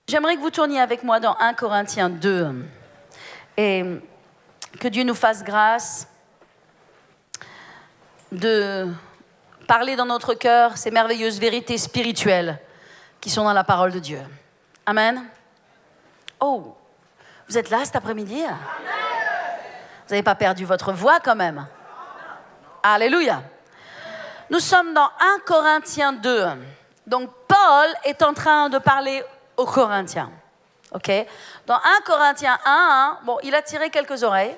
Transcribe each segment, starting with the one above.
J'aimerais que vous tourniez avec moi dans 1 Corinthiens 2 et que Dieu nous fasse grâce de parler dans notre cœur ces merveilleuses vérités spirituelles qui sont dans la parole de Dieu. Amen. Oh, vous êtes là cet après-midi? Vous n'avez pas perdu votre voix quand même? Alléluia. Nous sommes dans 1 Corinthiens 2. Donc Paul est en train de parler aux Corinthiens. Ok? Dans 1 Corinthiens 1, bon, il a tiré quelques oreilles.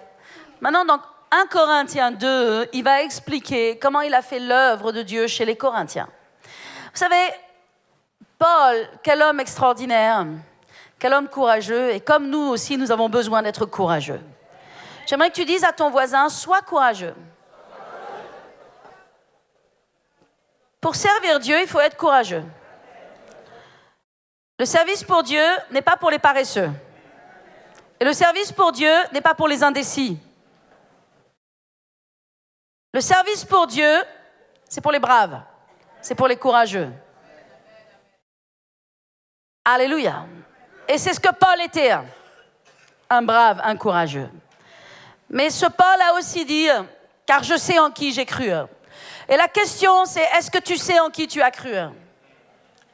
Maintenant, dans 1 Corinthiens 2, il va expliquer comment il a fait l'œuvre de Dieu chez les Corinthiens. Vous savez, Paul, quel homme extraordinaire, quel homme courageux, et comme nous aussi, nous avons besoin d'être courageux. J'aimerais que tu dises à ton voisin, sois courageux. Pour servir Dieu, il faut être courageux. Le service pour Dieu n'est pas pour les paresseux. Et le service pour Dieu n'est pas pour les indécis. Le service pour Dieu, c'est pour les braves. C'est pour les courageux. Alléluia. Et c'est ce que Paul était. Un brave, un courageux. Mais ce Paul a aussi dit, car je sais en qui j'ai cru. Et la question, c'est, est-ce que tu sais en qui tu as cru?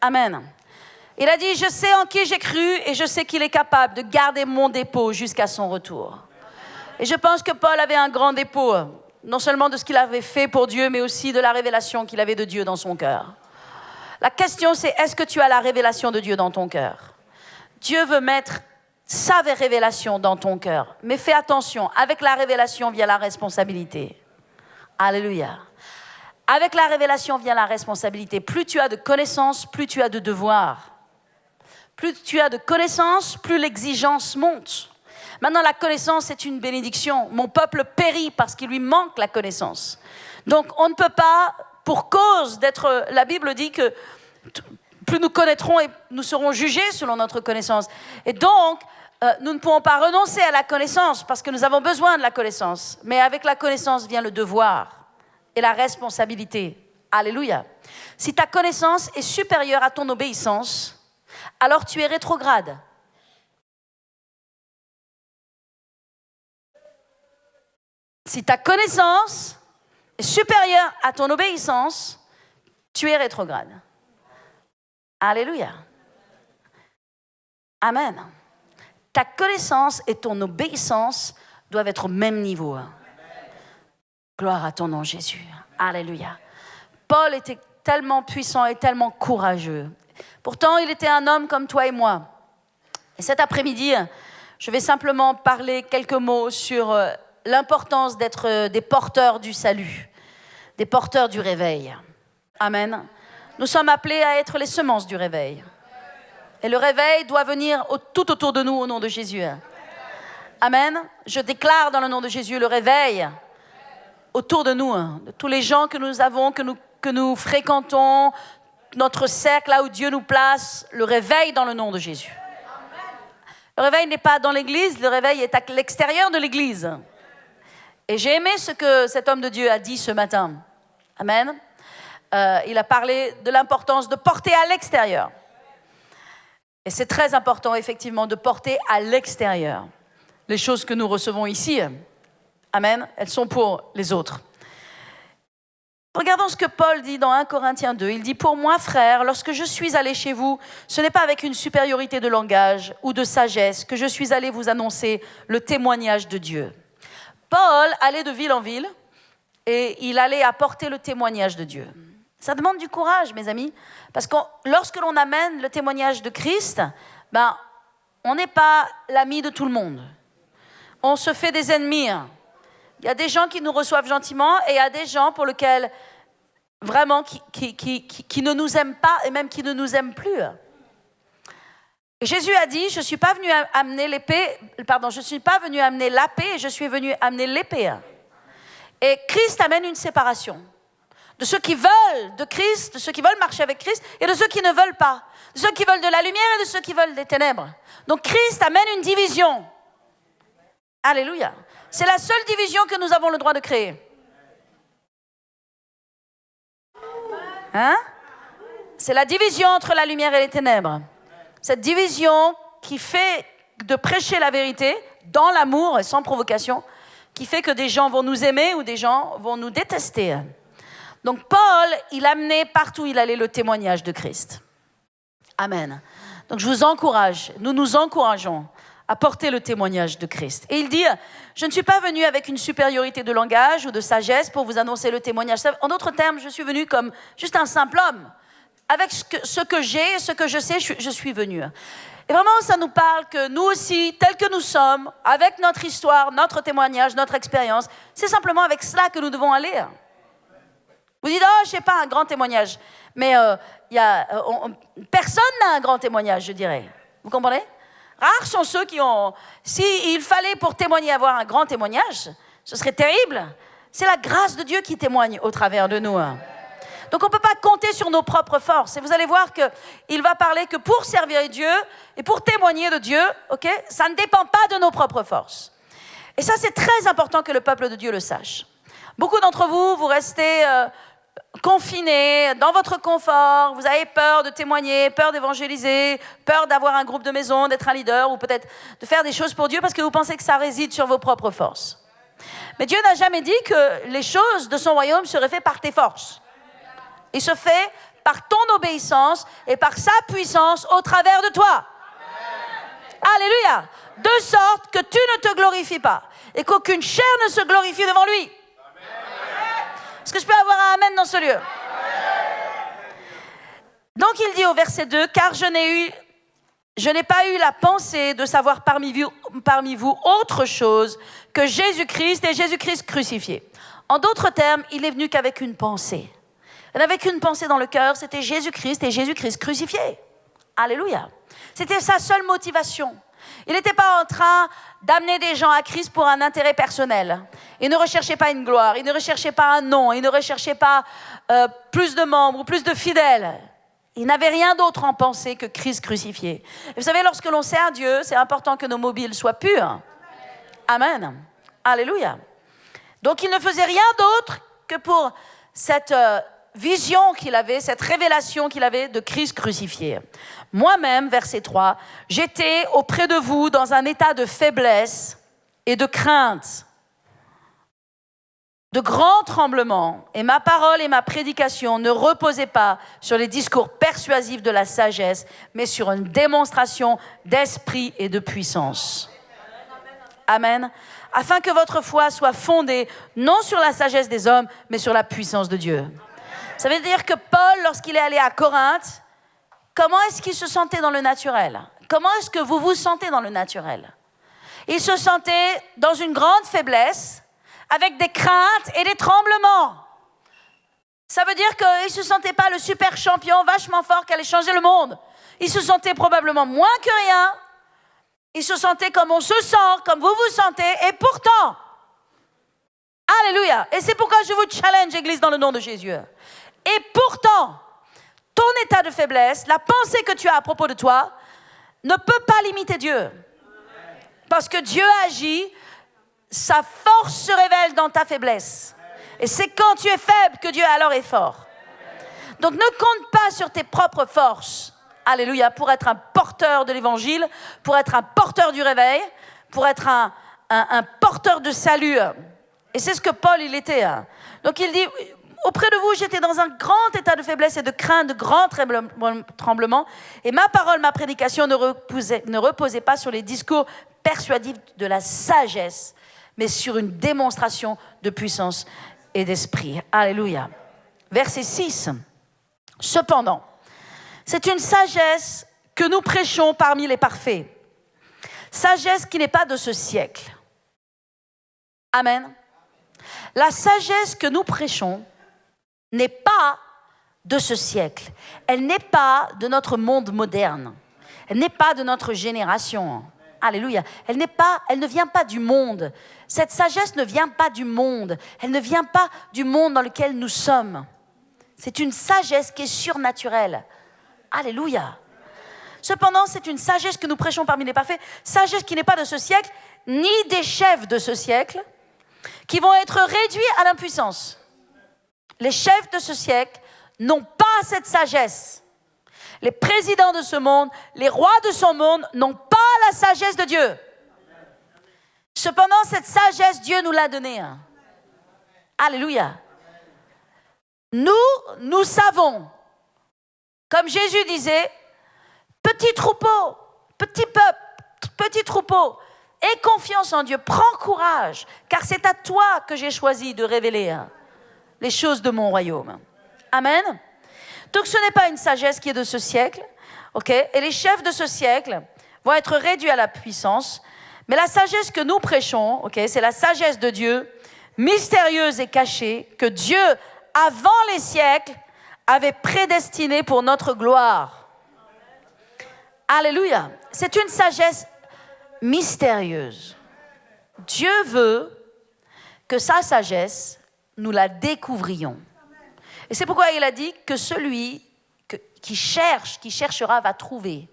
Amen. Il a dit, je sais en qui j'ai cru et je sais qu'il est capable de garder mon dépôt jusqu'à son retour. Et je pense que Paul avait un grand dépôt, non seulement de ce qu'il avait fait pour Dieu, mais aussi de la révélation qu'il avait de Dieu dans son cœur. La question, c'est, est-ce que tu as la révélation de Dieu dans ton cœur? Dieu veut mettre sa révélation dans ton cœur. Mais fais attention, avec la révélation vient la responsabilité. Alléluia. Avec la révélation vient la responsabilité. Plus tu as de connaissances, plus tu as de devoirs. Plus tu as de connaissances, plus l'exigence monte. Maintenant, la connaissance est une bénédiction. Mon peuple périt parce qu'il lui manque la connaissance. Donc, on ne peut pas, pour cause d'être... La Bible dit que plus nous connaîtrons et nous serons jugés selon notre connaissance. Et donc, nous ne pouvons pas renoncer à la connaissance parce que nous avons besoin de la connaissance. Mais avec la connaissance vient le devoir et la responsabilité. Alléluia. Si ta connaissance est supérieure à ton obéissance, alors tu es rétrograde. Si ta connaissance est supérieure à ton obéissance, tu es rétrograde. Alléluia. Amen. Ta connaissance et ton obéissance doivent être au même niveau. Gloire à ton nom, Jésus. Alléluia. Paul était tellement puissant et tellement courageux. Pourtant, il était un homme comme toi et moi. Et cet après-midi, je vais simplement parler quelques mots sur l'importance d'être des porteurs du salut, des porteurs du réveil. Amen. Nous sommes appelés à être les semences du réveil. Et le réveil doit venir tout autour de nous au nom de Jésus. Amen. Je déclare dans le nom de Jésus le réveil autour de nous, de tous les gens que nous avons, que nous fréquentons, notre cercle, là où Dieu nous place, le réveil dans le nom de Jésus. Le réveil n'est pas dans l'église, le réveil est à l'extérieur de l'église. Et j'ai aimé ce que cet homme de Dieu a dit ce matin. Amen. Il a parlé de l'importance de porter à l'extérieur. Et c'est très important, effectivement, de porter à l'extérieur. Les choses que nous recevons ici, amen, elles sont pour les autres. Regardons ce que Paul dit dans 1 Corinthiens 2. Il dit, pour moi, frères, lorsque je suis allé chez vous, ce n'est pas avec une supériorité de langage ou de sagesse que je suis allé vous annoncer le témoignage de Dieu. Paul allait de ville en ville et il allait apporter le témoignage de Dieu. Ça demande du courage, mes amis, parce que lorsque l'on amène le témoignage de Christ, on n'est pas l'ami de tout le monde. On se fait des ennemis. Il y a des gens qui nous reçoivent gentiment et il y a des gens pour lesquels vraiment qui ne nous aiment pas et même qui ne nous aiment plus. Et Jésus a dit, je ne suis pas venu amener la paix, je suis venu amener l'épée. Et Christ amène une séparation de ceux qui veulent de Christ, de ceux qui veulent marcher avec Christ et de ceux qui ne veulent pas, de ceux qui veulent de la lumière et de ceux qui veulent des ténèbres. Donc Christ amène une division. Alléluia. C'est la seule division que nous avons le droit de créer. Hein? C'est la division entre la lumière et les ténèbres. cette division qui fait de prêcher la vérité dans l'amour et sans provocation, qui fait que des gens vont nous aimer ou des gens vont nous détester. Donc Paul, il amenait partout où il allait le témoignage de Christ. Amen. Donc je vous encourage, nous nous encourageons à porter le témoignage de Christ. Et il dit, je ne suis pas venu avec une supériorité de langage ou de sagesse pour vous annoncer le témoignage. En d'autres termes, je suis venu comme juste un simple homme. Avec ce que j'ai, ce que je sais, je suis venu. Et vraiment, ça nous parle que nous aussi, tels que nous sommes, avec notre histoire, notre témoignage, notre expérience, c'est simplement avec cela que nous devons aller. Vous dites, je ne sais pas, un grand témoignage. Mais personne n'a un grand témoignage, je dirais. Vous comprenez ? Rares sont ceux qui ont... S'il fallait pour témoigner avoir un grand témoignage, ce serait terrible. C'est la grâce de Dieu qui témoigne au travers de nous. Donc on ne peut pas compter sur nos propres forces. Et vous allez voir qu'il va parler que pour servir Dieu et pour témoigner de Dieu, ça ne dépend pas de nos propres forces. Et ça, c'est très important que le peuple de Dieu le sache. Beaucoup d'entre vous, vous restez confinés dans votre confort, vous avez peur de témoigner, peur d'évangéliser, peur d'avoir un groupe de maison, d'être un leader ou peut-être de faire des choses pour Dieu parce que vous pensez que ça réside sur vos propres forces. Mais Dieu n'a jamais dit que les choses de son royaume seraient faites par tes forces. Il se fait par ton obéissance et par sa puissance au travers de toi. Amen. Alléluia. De sorte que tu ne te glorifies pas et qu'aucune chair ne se glorifie devant lui. Amen. Est-ce que je peux avoir un amen dans ce lieu? Amen. Donc il dit au verset 2, car je n'ai pas eu la pensée de savoir parmi vous autre chose que Jésus-Christ et Jésus-Christ crucifié. En d'autres termes, il n'est venu qu'avec une pensée. Il n'avait qu'une pensée dans le cœur, c'était Jésus-Christ et Jésus-Christ crucifié. Alléluia. C'était sa seule motivation. Il n'était pas en train d'amener des gens à Christ pour un intérêt personnel. Il ne recherchait pas une gloire, il ne recherchait pas un nom, il ne recherchait pas plus de membres ou plus de fidèles. Il n'avait rien d'autre en pensée que Christ crucifié. Et vous savez, lorsque l'on sert Dieu, c'est important que nos mobiles soient purs. Amen. Alléluia. Donc il ne faisait rien d'autre que pour cette vision qu'il avait, cette révélation qu'il avait de Christ crucifié. Moi-même, verset 3, j'étais auprès de vous dans un état de faiblesse et de crainte, de grands tremblements, et ma parole et ma prédication ne reposaient pas sur les discours persuasifs de la sagesse, mais sur une démonstration d'esprit et de puissance. Amen. Afin que votre foi soit fondée non sur la sagesse des hommes, mais sur la puissance de Dieu. Ça veut dire que Paul, lorsqu'il est allé à Corinthe, comment est-ce qu'il se sentait dans le naturel? Comment est-ce que vous vous sentez dans le naturel? Il se sentait dans une grande faiblesse, avec des craintes et des tremblements. Ça veut dire qu'il ne se sentait pas le super champion vachement fort qui allait changer le monde. Il se sentait probablement moins que rien. Il se sentait comme on se sent, comme vous vous sentez, et pourtant, alléluia, et c'est pourquoi je vous challenge, Église, dans le nom de Jésus. Et pourtant, ton état de faiblesse, la pensée que tu as à propos de toi, ne peut pas limiter Dieu. Parce que Dieu agit, sa force se révèle dans ta faiblesse. Et c'est quand tu es faible que Dieu alors est fort. Donc ne compte pas sur tes propres forces, alléluia, pour être un porteur de l'évangile, pour être un porteur du réveil, pour être un porteur de salut. Et c'est ce que Paul, il était. Donc il dit, auprès de vous, j'étais dans un grand état de faiblesse et de crainte, de grands tremblements. Et ma parole, ma prédication ne reposait pas sur les discours persuasifs de la sagesse, mais sur une démonstration de puissance et d'esprit. Alléluia. Verset 6. Cependant, c'est une sagesse que nous prêchons parmi les parfaits. Sagesse qui n'est pas de ce siècle. Amen. La sagesse que nous prêchons n'est pas de ce siècle. Elle n'est pas de notre monde moderne. Elle n'est pas de notre génération. Alléluia. Elle ne vient pas du monde. Cette sagesse ne vient pas du monde. Elle ne vient pas du monde dans lequel nous sommes. C'est une sagesse qui est surnaturelle. Alléluia. Cependant, c'est une sagesse que nous prêchons parmi les parfaits. Sagesse qui n'est pas de ce siècle, ni des chefs de ce siècle, qui vont être réduits à l'impuissance. Les chefs de ce siècle n'ont pas cette sagesse. Les présidents de ce monde, les rois de ce monde n'ont pas la sagesse de Dieu. Cependant, cette sagesse, Dieu nous l'a donnée. Alléluia. Nous savons, comme Jésus disait, petit troupeau, petit peuple, petit troupeau, aie confiance en Dieu, prends courage, car c'est à toi que j'ai choisi de révéler les choses de mon royaume. Amen. Donc ce n'est pas une sagesse qui est de ce siècle, ok? Et les chefs de ce siècle vont être réduits à la puissance, mais la sagesse que nous prêchons, ok, c'est la sagesse de Dieu, mystérieuse et cachée, que Dieu, avant les siècles, avait prédestinée pour notre gloire. Alléluia. C'est une sagesse mystérieuse. Dieu veut que sa sagesse, nous la découvrions. Et c'est pourquoi il a dit que celui qui cherchera, va trouver.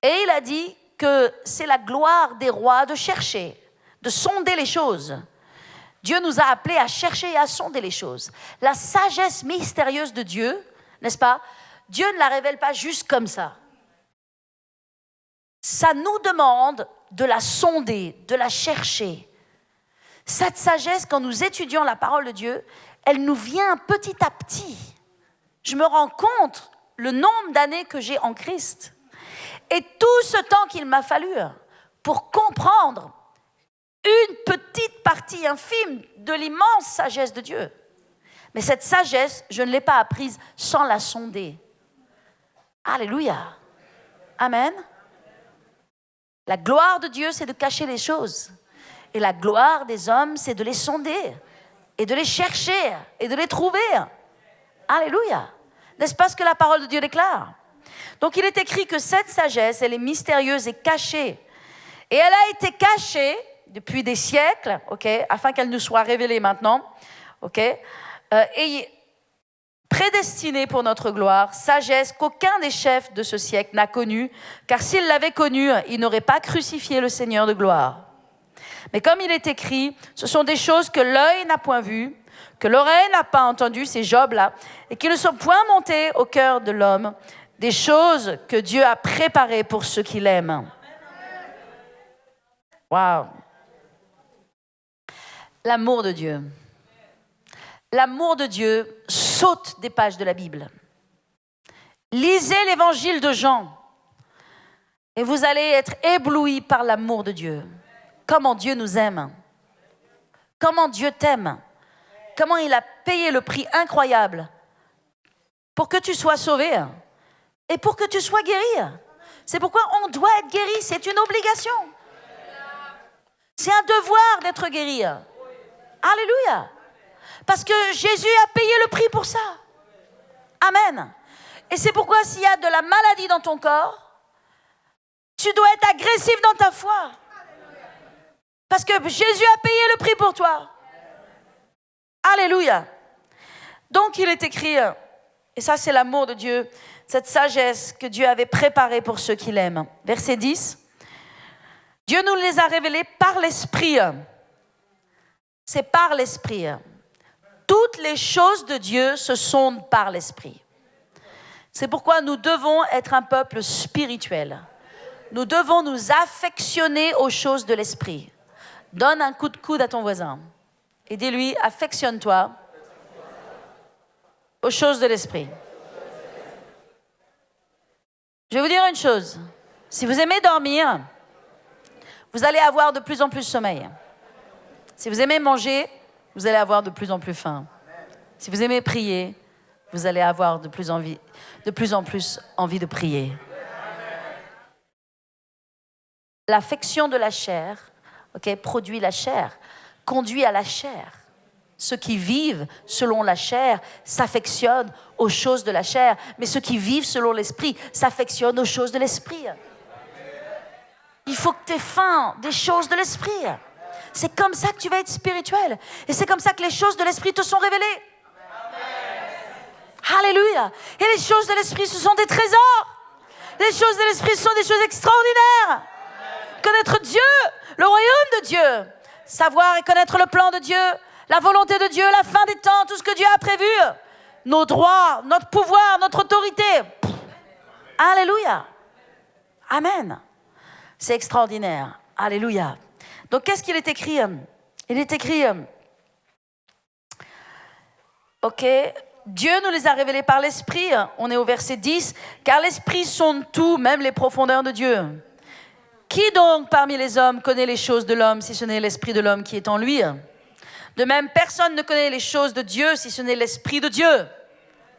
Et il a dit que c'est la gloire des rois de chercher, de sonder les choses. Dieu nous a appelés à chercher et à sonder les choses. La sagesse mystérieuse de Dieu, n'est-ce pas? Dieu ne la révèle pas juste comme ça. Ça nous demande de la sonder, de la chercher. Cette sagesse, quand nous étudions la parole de Dieu, elle nous vient petit à petit. Je me rends compte le nombre d'années que j'ai en Christ. Et tout ce temps qu'il m'a fallu pour comprendre une petite partie infime de l'immense sagesse de Dieu. Mais cette sagesse, je ne l'ai pas apprise sans la sonder. Alléluia. Amen. La gloire de Dieu, c'est de cacher les choses. Et la gloire des hommes, c'est de les sonder et de les chercher et de les trouver. Alléluia. N'est-ce pas ce que la parole de Dieu déclare? Donc il est écrit que cette sagesse, elle est mystérieuse et cachée. Et elle a été cachée depuis des siècles, okay, afin qu'elle nous soit révélée maintenant, okay, et prédestinée pour notre gloire, sagesse qu'aucun des chefs de ce siècle n'a connue, car s'il l'avait connue, il n'aurait pas crucifié le Seigneur de gloire. Mais comme il est écrit, ce sont des choses que l'œil n'a point vues, que l'oreille n'a pas entendues, ces Job-là, et qui ne sont point montées au cœur de l'homme, des choses que Dieu a préparées pour ceux qui l'aiment. Waouh! L'amour de Dieu. L'amour de Dieu saute des pages de la Bible. Lisez l'évangile de Jean et vous allez être éblouis par l'amour de Dieu. Comment Dieu nous aime. Comment Dieu t'aime. Comment il a payé le prix incroyable pour que tu sois sauvé et pour que tu sois guéri. C'est pourquoi on doit être guéri, c'est une obligation. C'est un devoir d'être guéri. Alléluia. Parce que Jésus a payé le prix pour ça. Amen. Et c'est pourquoi s'il y a de la maladie dans ton corps, tu dois être agressif dans ta foi. Parce que Jésus a payé le prix pour toi. Alléluia. Donc il est écrit, et ça c'est l'amour de Dieu, cette sagesse que Dieu avait préparée pour ceux qui l'aiment. Verset 10. Dieu nous les a révélés par l'Esprit. C'est par l'Esprit. Toutes les choses de Dieu se sondent par l'Esprit. C'est pourquoi nous devons être un peuple spirituel. Nous devons nous affectionner aux choses de l'Esprit. Donne un coup de coude à ton voisin et dis-lui, affectionne-toi aux choses de l'Esprit. Je vais vous dire une chose. Si vous aimez dormir, vous allez avoir de plus en plus sommeil. Si vous aimez manger, vous allez avoir de plus en plus faim. Si vous aimez prier, vous allez avoir de plus en plus envie de prier. L'affection de la chair, produit la chair, conduit à la chair. Ceux qui vivent selon la chair s'affectionnent aux choses de la chair, mais ceux qui vivent selon l'esprit s'affectionnent aux choses de l'esprit. Il faut que tu aies faim des choses de l'esprit. C'est comme ça que tu vas être spirituel. Et c'est comme ça que les choses de l'esprit te sont révélées. Amen. Alléluia. Et les choses de l'esprit, ce sont des trésors. Les choses de l'esprit, ce sont des choses extraordinaires. Amen. Connaître Dieu, le royaume de Dieu. Savoir et connaître le plan de Dieu, la volonté de Dieu, la fin des temps, tout ce que Dieu a prévu. Nos droits, notre pouvoir, notre autorité. Alléluia. Amen. C'est extraordinaire. Alléluia. Donc, qu'est-ce qu'il est écrit? Il est écrit, ok, Dieu nous les a révélés par l'Esprit. On est au verset 10. Car l'Esprit sonde tout, même les profondeurs de Dieu. Qui donc parmi les hommes connaît les choses de l'homme si ce n'est l'Esprit de l'homme qui est en lui? De même, personne ne connaît les choses de Dieu si ce n'est l'Esprit de Dieu.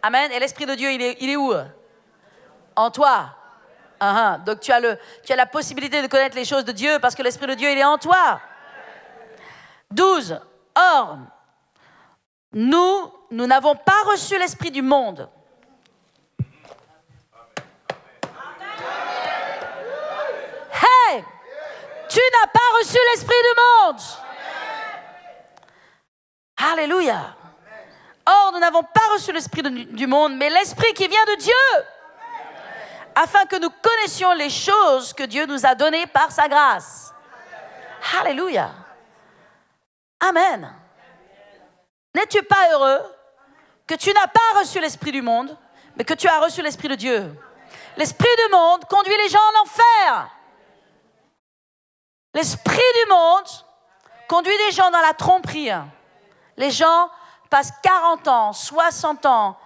Amen. Et l'Esprit de Dieu, il est où? En toi. Donc tu as la possibilité de connaître les choses de Dieu parce que l'Esprit de Dieu, il est en toi. 12. Or, nous n'avons pas reçu l'Esprit du monde. Hey! Tu n'as pas reçu l'Esprit du monde. Alléluia. Or, nous n'avons pas reçu l'Esprit du monde, mais l'Esprit qui vient de Dieu, afin que nous connaissions les choses que Dieu nous a données par sa grâce. Alléluia. Amen. N'es-tu pas heureux que tu n'as pas reçu l'Esprit du monde, mais que tu as reçu l'Esprit de Dieu? L'Esprit du monde conduit les gens en enfer. L'Esprit du monde conduit des gens dans la tromperie. Les gens passent 40 ans, 60 ans,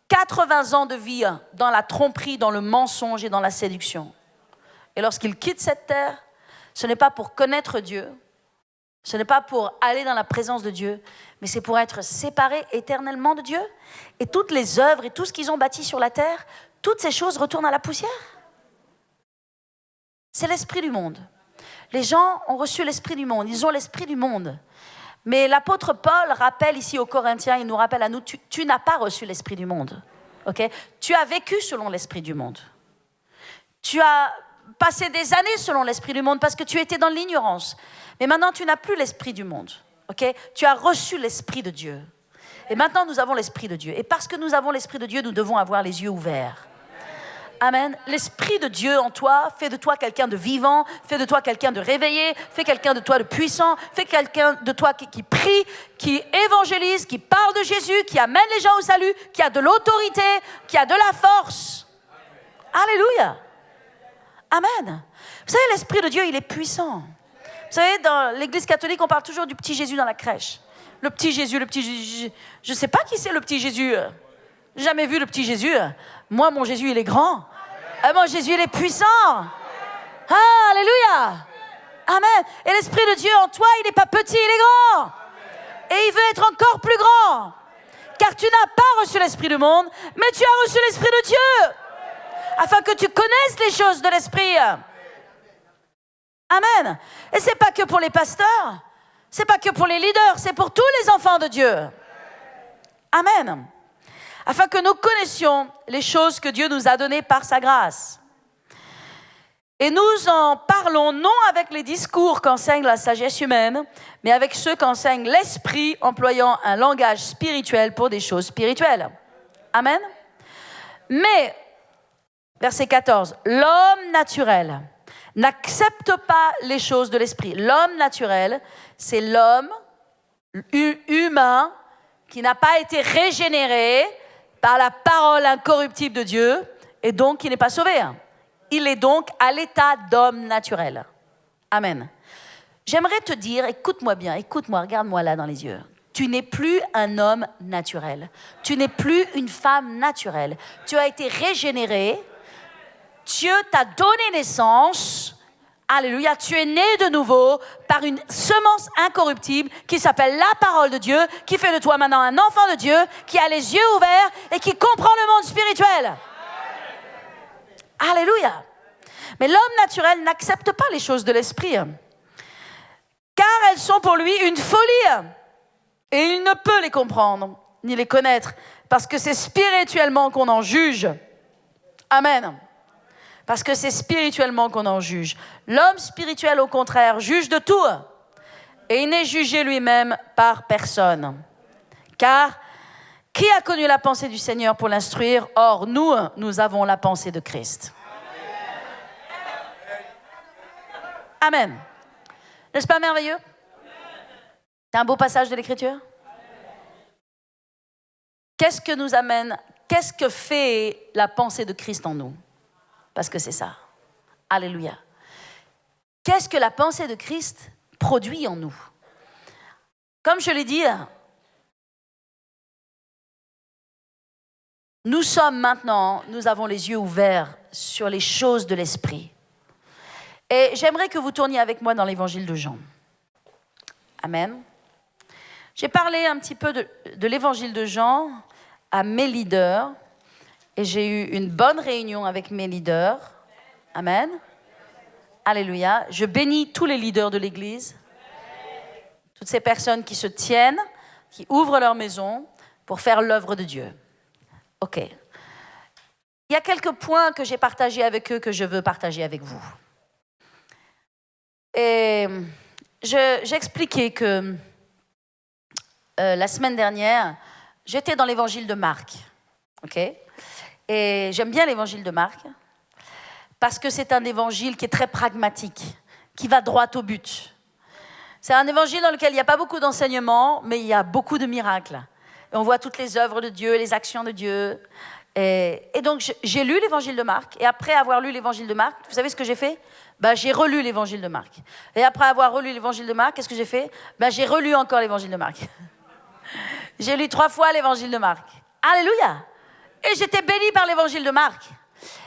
80 ans de vie dans la tromperie, dans le mensonge et dans la séduction. Et lorsqu'ils quittent cette terre, ce n'est pas pour connaître Dieu, ce n'est pas pour aller dans la présence de Dieu, mais c'est pour être séparés éternellement de Dieu. Et toutes les œuvres et tout ce qu'ils ont bâti sur la terre, toutes ces choses retournent à la poussière. C'est l'esprit du monde. Les gens ont reçu l'esprit du monde, ils ont l'esprit du monde. Mais l'apôtre Paul rappelle ici aux Corinthiens, il nous rappelle à nous, tu n'as pas reçu l'esprit du monde. Okay? Tu as vécu selon l'esprit du monde. Tu as passé des années selon l'esprit du monde parce que tu étais dans l'ignorance. Mais maintenant, tu n'as plus l'esprit du monde. Okay? Tu as reçu l'esprit de Dieu. Et maintenant, nous avons l'esprit de Dieu. Et parce que nous avons l'esprit de Dieu, nous devons avoir les yeux ouverts. Amen. L'Esprit de Dieu en toi fait de toi quelqu'un de vivant, fait de toi quelqu'un de réveillé, fait quelqu'un de toi de puissant, fait quelqu'un de toi qui prie, qui évangélise, qui parle de Jésus, qui amène les gens au salut, qui a de l'autorité, qui a de la force. Alléluia. Amen. Vous savez, l'Esprit de Dieu, il est puissant. Vous savez, dans l'Église catholique, on parle toujours du petit Jésus dans la crèche. Le petit Jésus. Je ne sais pas qui c'est le petit Jésus. J'ai jamais vu le petit Jésus. Moi, mon Jésus, il est grand. Mon Jésus, il est puissant. Alléluia. Amen. Et l'Esprit de Dieu en toi, il n'est pas petit, il est grand. Et il veut être encore plus grand. Car tu n'as pas reçu l'Esprit du monde, mais tu as reçu l'Esprit de Dieu. Afin que tu connaisses les choses de l'Esprit. Amen. Et ce n'est pas que pour les pasteurs. Ce n'est pas que pour les leaders. C'est pour tous les enfants de Dieu. Amen. Afin que nous connaissions les choses que Dieu nous a données par sa grâce. Et nous en parlons non avec les discours qu'enseigne la sagesse humaine, mais avec ceux qu'enseigne l'Esprit, employant un langage spirituel pour des choses spirituelles. Amen. Mais, verset 14, l'homme naturel n'accepte pas les choses de l'Esprit. L'homme naturel, c'est l'homme humain qui n'a pas été régénéré par la parole incorruptible de Dieu, et donc qui n'est pas sauvé. Il est donc à l'état d'homme naturel. Amen. J'aimerais te dire, écoute-moi bien, écoute-moi, regarde-moi là dans les yeux. Tu n'es plus un homme naturel. Tu n'es plus une femme naturelle. Tu as été régénéré. Dieu t'a donné naissance. Alléluia, tu es né de nouveau par une semence incorruptible qui s'appelle la parole de Dieu, qui fait de toi maintenant un enfant de Dieu, qui a les yeux ouverts et qui comprend le monde spirituel. Alléluia. Mais l'homme naturel n'accepte pas les choses de l'esprit, car elles sont pour lui une folie. Et il ne peut les comprendre, ni les connaître, parce que c'est spirituellement qu'on en juge. Amen. Parce que c'est spirituellement qu'on en juge. L'homme spirituel, au contraire, juge de tout. Et il n'est jugé lui-même par personne. Car qui a connu la pensée du Seigneur pour l'instruire? Or, nous avons la pensée de Christ. Amen. N'est-ce pas merveilleux? C'est un beau passage de l'Écriture. Qu'est-ce que nous amène? Qu'est-ce que fait la pensée de Christ en nous? parce que c'est ça. Alléluia. Qu'est-ce que la pensée de Christ produit en nous? Comme je l'ai dit, nous avons les yeux ouverts sur les choses de l'esprit. Et j'aimerais que vous tourniez avec moi dans l'évangile de Jean. Amen. J'ai parlé un petit peu de l'évangile de Jean à mes leaders et j'ai eu une bonne réunion avec mes leaders. Amen. Alléluia. Je bénis tous les leaders de l'Église, toutes ces personnes qui se tiennent, qui ouvrent leur maison pour faire l'œuvre de Dieu. OK. Il y a quelques points que j'ai partagés avec eux que je veux partager avec vous. Et j'expliquais que la semaine dernière, j'étais dans l'évangile de Marc. OK? Et j'aime bien l'évangile de Marc parce que c'est un évangile qui est très pragmatique, qui va droit au but. C'est un évangile dans lequel il n'y a pas beaucoup d'enseignements, mais il y a beaucoup de miracles. Et on voit toutes les œuvres de Dieu, les actions de Dieu. Et donc, j'ai lu l'évangile de Marc. Et après avoir lu l'évangile de Marc, vous savez ce que j'ai fait? J'ai relu l'évangile de Marc. Et après avoir relu l'évangile de Marc, qu'est-ce que j'ai fait? J'ai relu encore l'évangile de Marc. J'ai lu 3 fois l'évangile de Marc. Alléluia! Et j'étais bénie par l'évangile de Marc.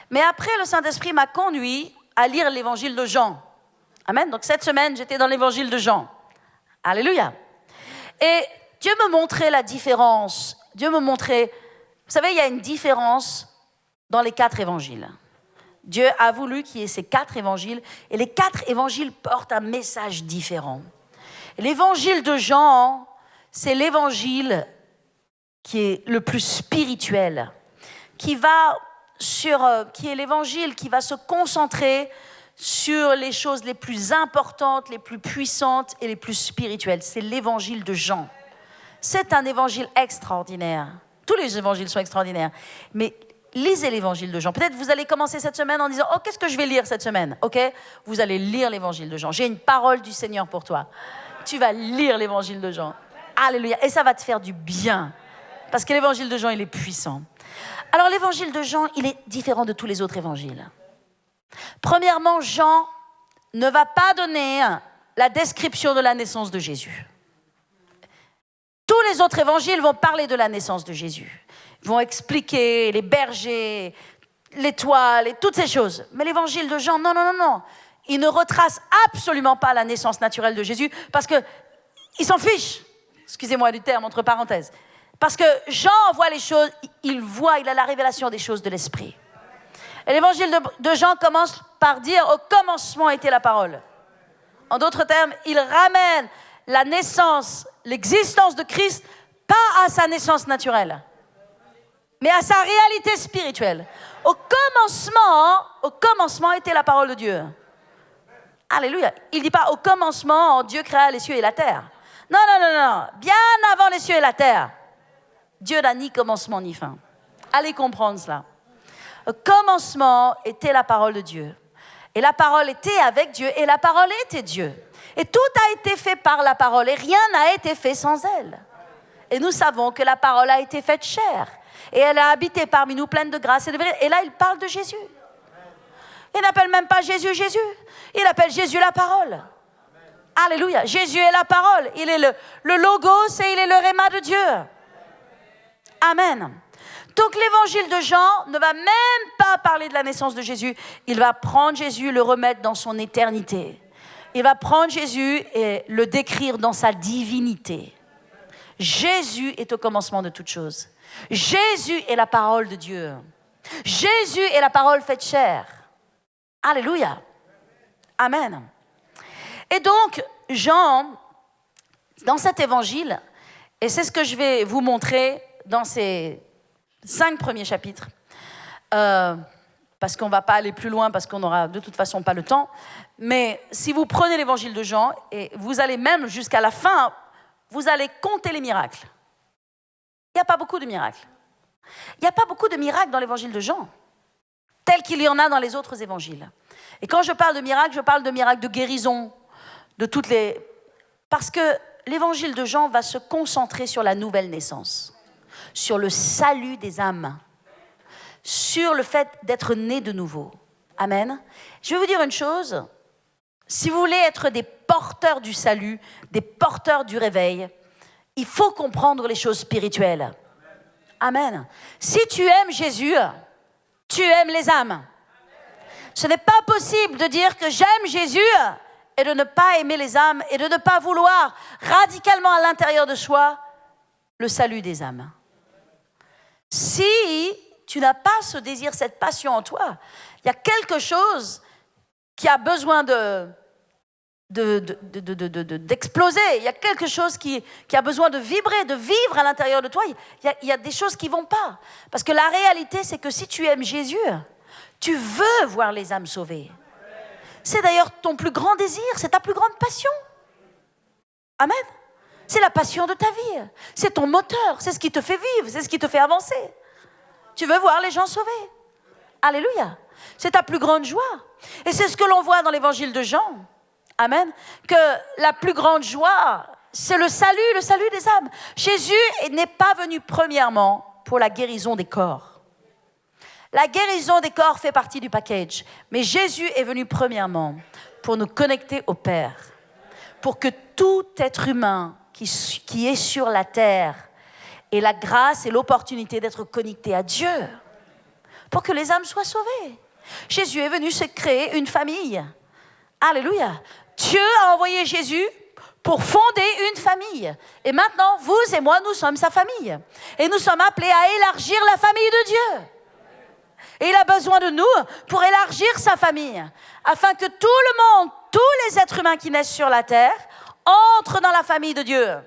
Mais après, le Saint-Esprit m'a conduit à lire l'évangile de Jean. Amen. Donc cette semaine, j'étais dans l'évangile de Jean. Alléluia. Et Dieu me montrait la différence. Dieu me montrait... Vous savez, il y a une différence dans les 4 évangiles. Dieu a voulu qu'il y ait ces 4 évangiles. Et les 4 évangiles portent un message différent. L'évangile de Jean, c'est l'évangile qui est le plus spirituel, qui est l'évangile qui va se concentrer sur les choses les plus importantes, les plus puissantes et les plus spirituelles. C'est l'évangile de Jean. C'est un évangile extraordinaire. Tous les évangiles sont extraordinaires. Mais lisez l'évangile de Jean. Peut-être vous allez commencer cette semaine en disant « Oh, qu'est-ce que je vais lire cette semaine ?» OK? Vous allez lire l'évangile de Jean. J'ai une parole du Seigneur pour toi. Tu vas lire l'évangile de Jean. Alléluia. Et ça va te faire du bien. Parce que l'évangile de Jean, il est puissant. Alors, l'évangile de Jean, il est différent de tous les autres évangiles. Premièrement, Jean ne va pas donner la description de la naissance de Jésus. Tous les autres évangiles vont parler de la naissance de Jésus. Ils vont expliquer les bergers, l'étoile et toutes ces choses. Mais l'évangile de Jean, non. Il ne retrace absolument pas la naissance naturelle de Jésus parce qu'il s'en fiche. Excusez-moi du terme, entre parenthèses. Parce que Jean voit les choses, il a la révélation des choses de l'esprit. Et l'évangile de Jean commence par dire « Au commencement était la parole ». En d'autres termes, il ramène la naissance, l'existence de Christ, pas à sa naissance naturelle, mais à sa réalité spirituelle. Au commencement était la parole de Dieu. Alléluia. Il ne dit pas « Au commencement, Dieu créa les cieux et la terre ». Non. Bien avant les cieux et la terre. Dieu n'a ni commencement ni fin. Allez comprendre cela. Au commencement était la parole de Dieu. Et la parole était avec Dieu et la parole était Dieu. Et tout a été fait par la parole et rien n'a été fait sans elle. Et nous savons que la parole a été faite chair. Et elle a habité parmi nous pleine de grâce et de vérité. Et là, il parle de Jésus. Il n'appelle même pas Jésus. Il appelle Jésus la parole. Alléluia. Jésus est la parole. Il est le logos et il est le réma de Dieu. Amen. Donc l'évangile de Jean ne va même pas parler de la naissance de Jésus. Il va prendre Jésus, le remettre dans son éternité. Il va prendre Jésus et le décrire dans sa divinité. Jésus est au commencement de toutes choses. Jésus est la parole de Dieu. Jésus est la parole faite chair. Alléluia. Amen. Et donc, Jean, dans cet évangile, et c'est ce que je vais vous montrer dans ces 5 premiers chapitres, parce qu'on ne va pas aller plus loin, parce qu'on n'aura de toute façon pas le temps, mais si vous prenez l'évangile de Jean, et vous allez même jusqu'à la fin, vous allez compter les miracles. Il n'y a pas beaucoup de miracles. Il n'y a pas beaucoup de miracles dans l'évangile de Jean, tel qu'il y en a dans les autres évangiles. Et quand je parle de miracles, je parle de miracles de guérison, de toutes les... Parce que l'évangile de Jean va se concentrer sur la nouvelle naissance, sur le salut des âmes, sur le fait d'être né de nouveau. Amen. Je vais vous dire une chose. Si vous voulez être des porteurs du salut, des porteurs du réveil, il faut comprendre les choses spirituelles. Amen. Si tu aimes Jésus, tu aimes les âmes. Ce n'est pas possible de dire que j'aime Jésus et de ne pas aimer les âmes et de ne pas vouloir radicalement à l'intérieur de soi le salut des âmes. Si tu n'as pas ce désir, cette passion en toi, il y a quelque chose qui a besoin d'exploser. Il y a quelque chose qui a besoin de vibrer, de vivre à l'intérieur de toi. Il y a des choses qui ne vont pas. Parce que la réalité, c'est que si tu aimes Jésus, tu veux voir les âmes sauvées. C'est d'ailleurs ton plus grand désir, c'est ta plus grande passion. Amen. C'est la passion de ta vie. C'est ton moteur, c'est ce qui te fait vivre, c'est ce qui te fait avancer. Tu veux voir les gens sauvés. Alléluia. C'est ta plus grande joie. Et c'est ce que l'on voit dans l'évangile de Jean. Amen. Que la plus grande joie, c'est le salut des âmes. Jésus n'est pas venu premièrement pour la guérison des corps. La guérison des corps fait partie du package. Mais Jésus est venu premièrement pour nous connecter au Père. Pour que tout être humain qui est sur la terre ait la grâce et l'opportunité d'être connecté à Dieu. Pour que les âmes soient sauvées. Jésus est venu se créer une famille. Alléluia. Dieu a envoyé Jésus pour fonder une famille. Et maintenant, vous et moi, nous sommes sa famille. Et nous sommes appelés à élargir la famille de Dieu. Et il a besoin de nous pour élargir sa famille, afin que tout le monde, tous les êtres humains qui naissent sur la terre, entrent dans la famille de Dieu.